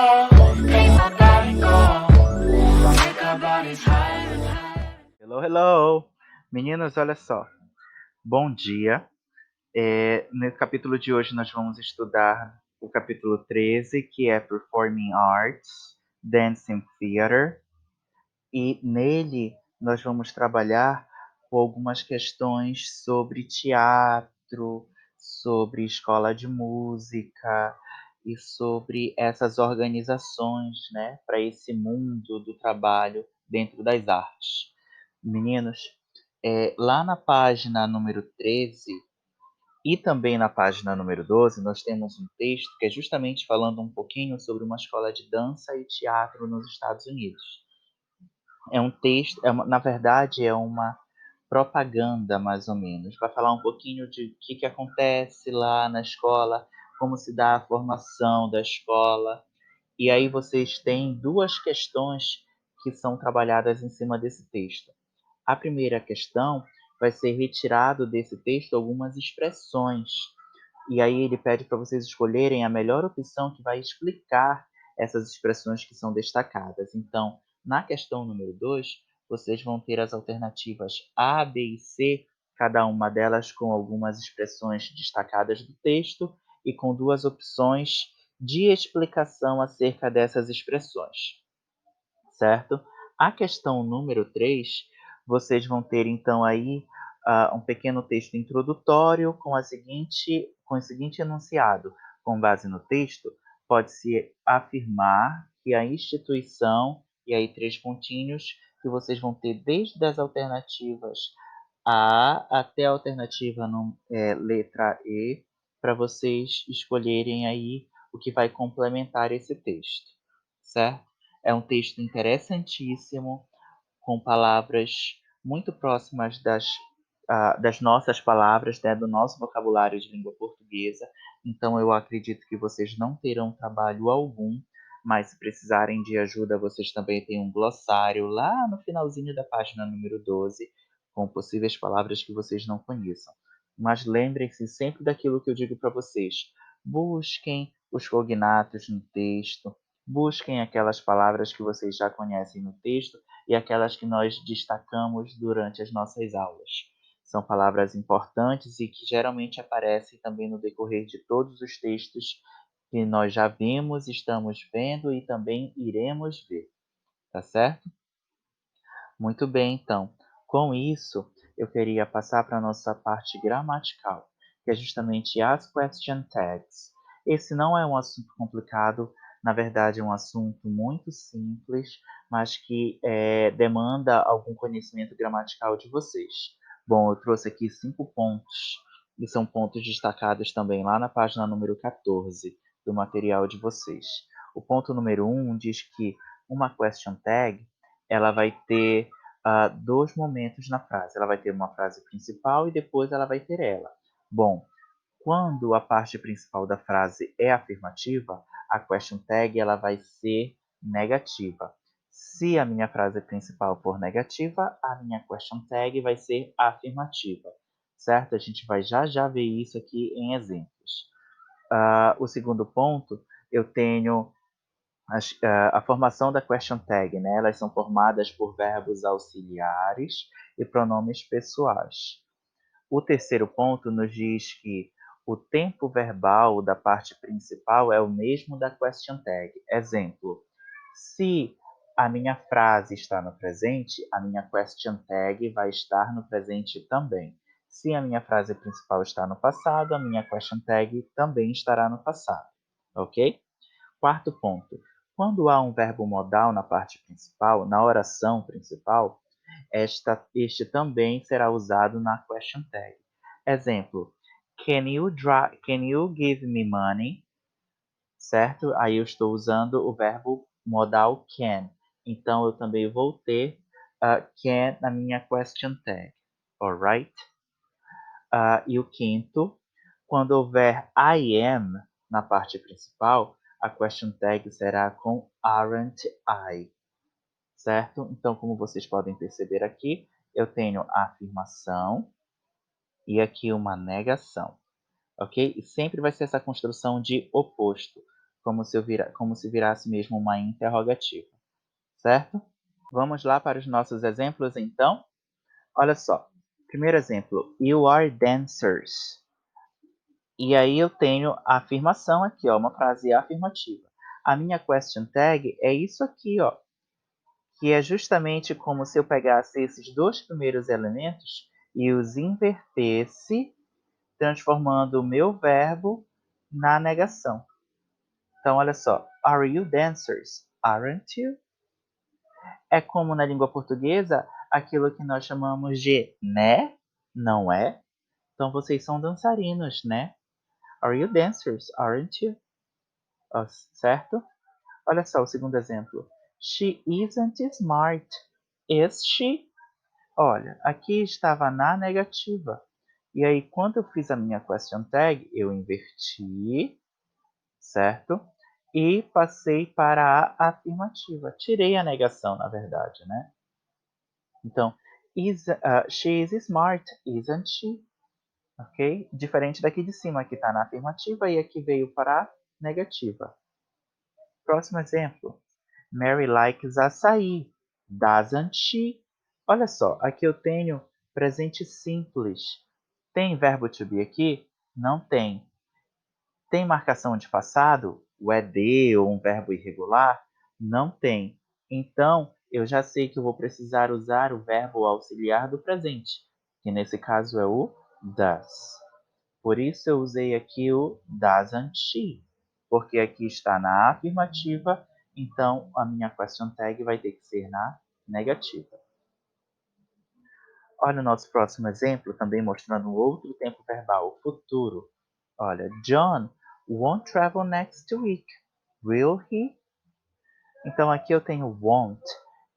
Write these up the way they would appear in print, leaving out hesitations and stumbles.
make my body go, make our bodies higher and higher. Hello, hello! Meninos, olha só. Bom dia. No capítulo de hoje nós vamos estudar o capítulo 13, que é Performing Arts, Dancing Theater. E nele nós vamos trabalhar com algumas questões sobre teatro, sobre escola de música e sobre essas organizações, né, para esse mundo do trabalho dentro das artes. Meninos, lá na página número 13 e também na página número 12, nós temos um texto que é justamente falando um pouquinho sobre uma escola de dança e teatro nos Estados Unidos. É um texto, na verdade, é uma propaganda, mais ou menos. Vai falar um pouquinho de o que acontece lá na escola, como se dá a formação da escola. E aí vocês têm duas questões que são trabalhadas em cima desse texto. A primeira questão vai ser retirado desse texto algumas expressões. E aí ele pede para vocês escolherem a melhor opção que vai explicar essas expressões que são destacadas. Então, na questão número 2, vocês vão ter as alternativas A, B e C, cada uma delas com algumas expressões destacadas do texto e com duas opções de explicação acerca dessas expressões, certo? A questão número 3, vocês vão ter então aí um pequeno texto introdutório com o seguinte enunciado. Com base no texto, pode-se afirmar que a instituição, e aí 3 pontinhos, que vocês vão ter desde as alternativas A até a alternativa letra E, para vocês escolherem aí o que vai complementar esse texto, certo? É um texto interessantíssimo, com palavras muito próximas das nossas palavras, né, do nosso vocabulário de língua portuguesa. Então, eu acredito que vocês não terão trabalho algum, mas se precisarem de ajuda, vocês também têm um glossário lá no finalzinho da página número 12, com possíveis palavras que vocês não conheçam. Mas lembrem-se sempre daquilo que eu digo para vocês. Busquem os cognatos no texto, busquem aquelas palavras que vocês já conhecem no texto e aquelas que nós destacamos durante as nossas aulas. São palavras importantes e que geralmente aparecem também no decorrer de todos os textos que nós já vimos, estamos vendo e também iremos ver, tá certo? Muito bem, então. Com isso, eu queria passar para a nossa parte gramatical, que é justamente as question tags. Esse não é um assunto complicado, na verdade é um assunto muito simples, mas que demanda algum conhecimento gramatical de vocês. Bom, eu trouxe aqui 5 pontos, e são pontos destacados também lá na página número 14 do material de vocês. O ponto número 1 diz que uma question tag ela vai ter 2 momentos na frase. Ela vai ter uma frase principal e depois ela vai ter ela. Bom, quando a parte principal da frase é afirmativa, a question tag ela vai ser negativa. Se a minha frase principal for negativa, a minha question tag vai ser afirmativa, certo? A gente vai já ver isso aqui em exemplos. O segundo ponto, eu tenho a formação da question tag, né? Elas são formadas por verbos auxiliares e pronomes pessoais. O terceiro ponto nos diz que o tempo verbal da parte principal é o mesmo da question tag. Exemplo: se a minha frase está no presente, a minha question tag vai estar no presente também. Se a minha frase principal está no passado, a minha question tag também estará no passado. Ok? Quarto ponto. Quando há um verbo modal na parte principal, na oração principal, este também será usado na question tag. Exemplo: can you give me money? Certo? Aí eu estou usando o verbo modal can. Então eu também vou ter can na minha question tag. Alright? E o quinto, quando houver I am na parte principal, a question tag será com aren't I, certo? Então, como vocês podem perceber aqui, eu tenho a afirmação e aqui uma negação, ok? E sempre vai ser essa construção de oposto. como se virasse mesmo uma interrogativa, certo? Vamos lá para os nossos exemplos, então? Olha só. Primeiro exemplo, you are dancers. E aí eu tenho a afirmação aqui, ó, uma frase afirmativa. A minha question tag é isso aqui, ó, que é justamente como se eu pegasse esses dois primeiros elementos e os invertesse, transformando o meu verbo na negação. Então, olha só. Are you dancers? Aren't you? É como na língua portuguesa, aquilo que nós chamamos de né, não é? Então, vocês são dançarinos, né? Are you dancers? Aren't you? Oh, certo? Olha só o segundo exemplo. She isn't smart. Is she? Olha, aqui estava na negativa. E aí, quando eu fiz a minha question tag, eu inverti, certo? E passei para a afirmativa. Tirei a negação, na verdade, né? Então, she is smart, isn't she? Ok? Diferente daqui de cima, que está na afirmativa e aqui veio para a negativa. Próximo exemplo. Mary likes açaí. Doesn't she? Olha só, aqui eu tenho presente simples. Tem verbo to be aqui? Não tem. Tem marcação de passado? O ED ou um verbo irregular? Não tem. Então, eu já sei que eu vou precisar usar o verbo auxiliar do presente, que nesse caso é o does. Por isso eu usei aqui o doesn't she, porque aqui está na afirmativa, então a minha question tag vai ter que ser na negativa. Olha o nosso próximo exemplo, também mostrando um outro tempo verbal, o futuro. Olha, John won't travel next week, will he? Então aqui eu tenho won't,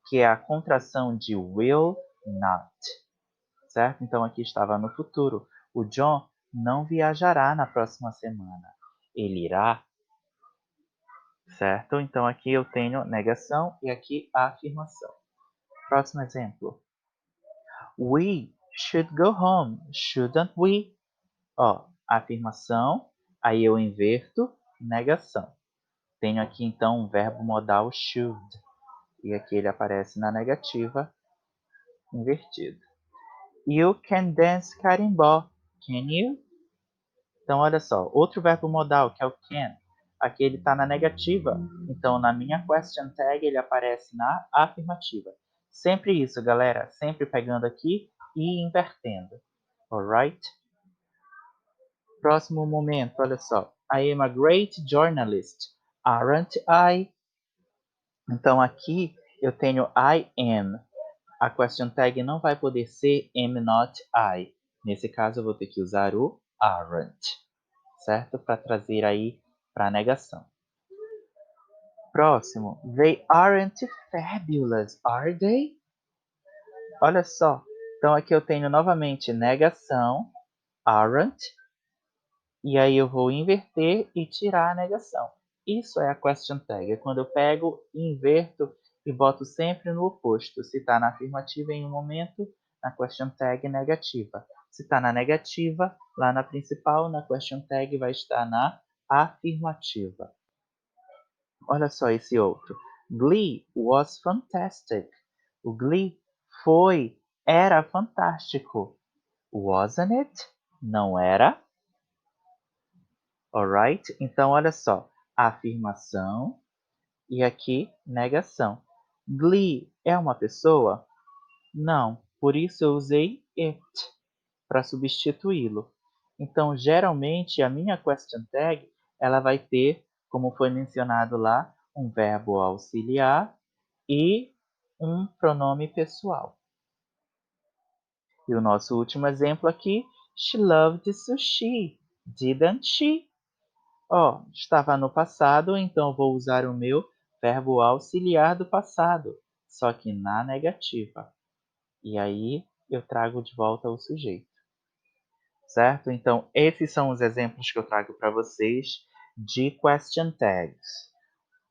que é a contração de will not, certo? Então aqui estava no futuro. O John não viajará na próxima semana. Ele irá, certo? Então aqui eu tenho negação e aqui a afirmação. Próximo exemplo. We should go home, shouldn't we? Ó, afirmação, aí eu inverto, negação. Tenho aqui então um verbo modal should, e aqui ele aparece na negativa, invertido. You can dance carimbó, can you? Então, olha só, outro verbo modal, que é o can. Aqui ele está na negativa. Então, na minha question tag, ele aparece na afirmativa. Sempre isso, galera. Sempre pegando aqui e invertendo. Alright? Próximo momento, olha só. I am a great journalist. Aren't I? Então, aqui eu tenho I am. A question tag não vai poder ser am not I. Nesse caso, eu vou ter que usar o aren't, certo? Para trazer aí para a negação. Próximo. They aren't fabulous, are they? Olha só. Então aqui eu tenho novamente negação, aren't, e aí eu vou inverter e tirar a negação. Isso é a question tag. É quando eu pego, inverto e boto sempre no oposto. Se está na afirmativa em um momento, na question tag negativa. Se está na negativa, lá na principal, na question tag vai estar na afirmativa. Olha só esse outro. Glee was fantastic. O Glee era fantástico. Wasn't it? Não era? Alright? Então, olha só. Afirmação e aqui negação. Glee é uma pessoa? Não. Por isso eu usei it para substituí-lo. Então, geralmente, a minha question tag ela vai ter, como foi mencionado lá, um verbo auxiliar e um pronome pessoal. E o nosso último exemplo aqui, she loved sushi, didn't she? Ó, estava no passado, então vou usar o meu verbo auxiliar do passado, só que na negativa. E aí eu trago de volta o sujeito. Certo? Então, esses são os exemplos que eu trago para vocês de question tags.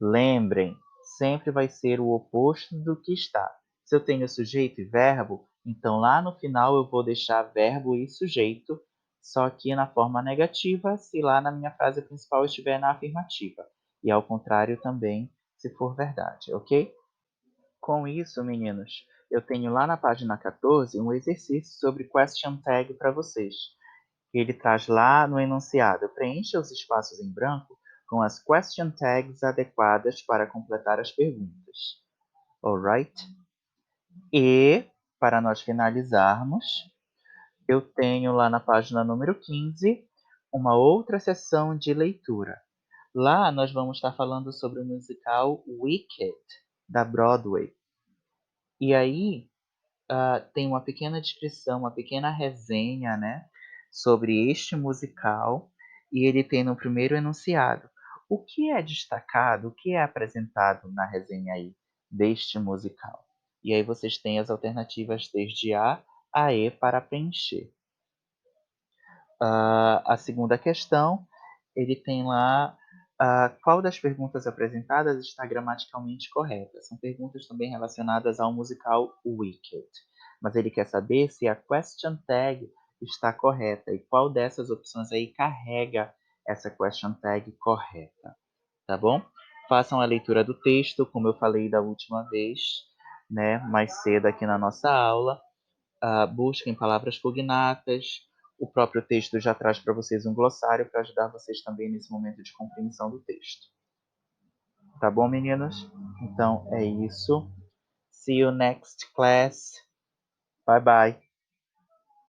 Lembrem, sempre vai ser o oposto do que está. Se eu tenho sujeito e verbo, então lá no final eu vou deixar verbo e sujeito, só que na forma negativa, se lá na minha frase principal estiver na afirmativa. e ao contrário também, se for verdade, ok? Com isso, meninos, eu tenho lá na página 14 um exercício sobre question tag para vocês. Ele traz lá no enunciado: preencha os espaços em branco com as question tags adequadas para completar as perguntas. Alright? E, para nós finalizarmos, eu tenho lá na página número 15 uma outra sessão de leitura. Lá nós vamos estar falando sobre o musical Wicked, da Broadway. E aí tem uma pequena descrição, uma pequena resenha, né, sobre este musical. E ele tem no primeiro enunciado o que é destacado, o que é apresentado na resenha aí deste musical. E aí vocês têm as alternativas desde A E para preencher. A segunda questão, ele tem lá qual das perguntas apresentadas está gramaticalmente correta. São perguntas também relacionadas ao musical Wicked. Mas ele quer saber se a question tag está correta e qual dessas opções aí carrega essa question tag correta, tá bom? Façam a leitura do texto, como eu falei da última vez, né, mais cedo aqui na nossa aula. Busquem palavras cognatas. O próprio texto já traz para vocês um glossário para ajudar vocês também nesse momento de compreensão do texto. Tá bom, meninos? Então é isso. See you next class. Bye bye.